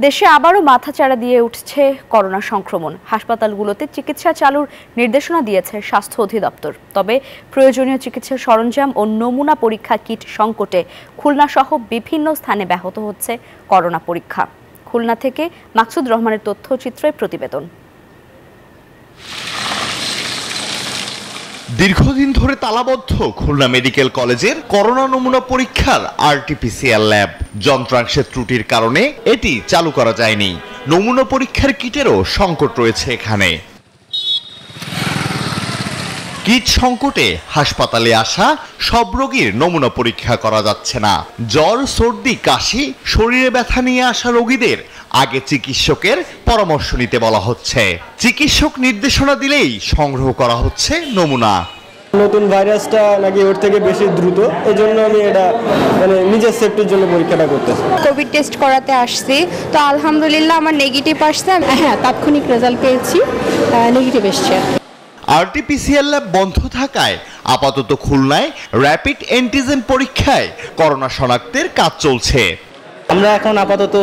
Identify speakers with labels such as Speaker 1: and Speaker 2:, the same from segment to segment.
Speaker 1: দেশে আবারও মাথাচাড়া দিয়ে উঠছে করোনা সংক্রমণ। হাসপাতালগুলোতে চিকিৎসা চালুর নির্দেশনা দিয়েছে স্বাস্থ্য অধিদপ্তর। তবে প্রয়োজনীয় চিকিৎসা সরঞ্জাম ও নমুনা পরীক্ষা কিট সংকটে খুলনা সহ বিভিন্ন স্থানে ব্যাহত হচ্ছে করোনা পরীক্ষা। খুলনা থেকে মাকসুদ রহমানের তথ্যচিত্রের প্রতিবেদন।
Speaker 2: দীর্ঘদিন ধরে তালাবদ্ধ খুলনা মেডিকেল কলেজের করোনা নমুনা পরীক্ষার আরটিপিসিআর ল্যাব। যন্ত্রাংশের ত্রুটির কারণে এটি চালু করা যায়নি। নমুনা পরীক্ষার কিটেরও সংকট রয়েছে এখানে। কিট সংকটে হাসপাতালে আসা সব রোগীর নমুনা পরীক্ষা করা যাচ্ছে না। জ্বর, সর্দি, কাশি, শরীরে ব্যথা নিয়ে আসা রোগীদের আগে চিকিৎসকের পরামর্শ নিতে বলা হচ্ছে। চিকিৎসক নির্দেশনা দিলেই সংগ্রহ করা হচ্ছে নমুনা।
Speaker 3: নতুন ভাইরাসটা নাকি ওর থেকে বেশি দ্রুত, এজন্য আমি এটা নিজের সেফটির জন্য পরীক্ষাটা করতেছি।
Speaker 4: কোভিড টেস্ট করাতে আসছি, তো আলহামদুলিল্লাহ আমার নেগেটিভ আসছে। হ্যাঁ, তাৎক্ষণিক রেজাল্ট পেয়েছি, নেগেটিভ এসছে।
Speaker 2: আরটিপিসিআর ল্যাব বন্ধ থাকায় আপাতত খুলনায় র্যাপিড অ্যান্টিজেন পরীক্ষায় করোনা শনাক্তের কাজ চলছে।
Speaker 5: আমরা এখন আপাতত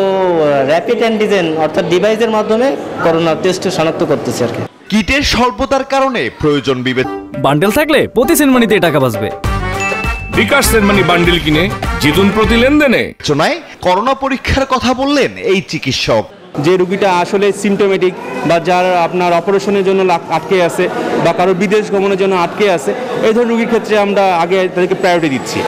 Speaker 5: র্যাপিড অ্যান্টিজেন অর্থাৎ ডিভাইসের মাধ্যমে করোনা টেস্ট শনাক্ত করতেছি আর কি।
Speaker 2: কিটের স্বল্পতার কারণে প্রয়োজন
Speaker 6: বান্ডেল থাকলে প্রতি সেনমানিতে টাকা বাঁচবে।
Speaker 7: বিকাশ সেনমানি বান্ডেল কিনে জিতুন প্রতি লেনদেনে।
Speaker 2: বিবেচনায় করোনা পরীক্ষার কথা বললেন এই চিকিৎসক।
Speaker 3: যে রোগীটা আসলে সিমটোমেটিক বা যার আপনার অপারেশনের জন্য আটকে আছে বা কারো বিদেশ গমনের জন্য আটকে আছে, এই ধরনের রোগীর ক্ষেত্রে আমরা আগে তাদেরকে প্রায়োরিটি দিচ্ছি।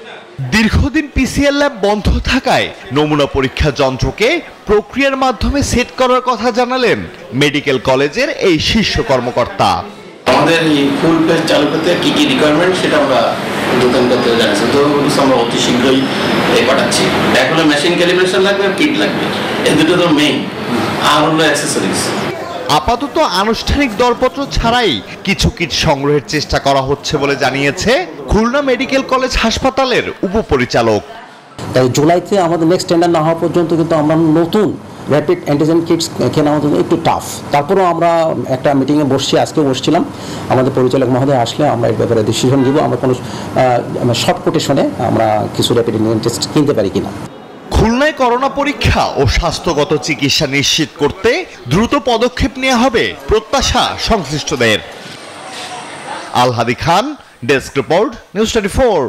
Speaker 2: দীর্ঘদিন পিসিআর ল্যাব বন্ধ থাকায় নমুনা পরীক্ষা যন্ত্রকে প্রক্রিয়ার মাধ্যমে সেট করার কথা জানালেন মেডিকেল কলেজের এই শীর্ষ কর্মকর্তা।
Speaker 8: আমাদের এই ফুল পেজ চালু করতে কি কি রিকোয়ারমেন্ট সেটা আমরা নতুন করতে জানাচ্ছি, তো আমরা অতি শীঘ্রই পাঠাচ্ছি। এখন মেশিন ক্যালিব্রেশন লাগবে, কিট লাগবে, এই দুটো তো মেইন, আর হলো অ্যাক্সেসরিজ।
Speaker 2: আপাতত আনুষ্ঠানিক দরপত্র ছাড়াই কিছু কিট সংগ্রহের চেষ্টা করা হচ্ছে বলে জানিয়েছে খুলনা মেডিকেল কলেজ হাসপাতালের উপপরিচালক।
Speaker 9: তাই জুলাইতে আমাদের নেক্সট টেন্ডার না হওয়া পর্যন্ত কিন্তু আমরা নতুন র্যাপিড অ্যান্টিজেন কিটস কেনা আমাদের একটু টাফ। তারপরেও আমরা একটা মিটিংয়ে বসছি, আজকে বসছিলাম। আমাদের পরিচালক মহোদয় আসলে আমরা এই ব্যাপারে ডিসিশন দিব, আমরা কোনো শর্ট কোটেশনে আমরা কিছু র্যাপিড অ্যান্টিজেন টেস্ট কিনতে পারি কিনা।
Speaker 2: খুলনায় করোনা পরীক্ষা ও স্বাস্থ্যগত চিকিৎসা নিশ্চিত করতে দ্রুত পদক্ষেপ নেওয়া হবে প্রত্যাশা সংশ্লিষ্টদের। আল হাদি খান, ডেস্ক রিপোর্ট, নিউজ 24।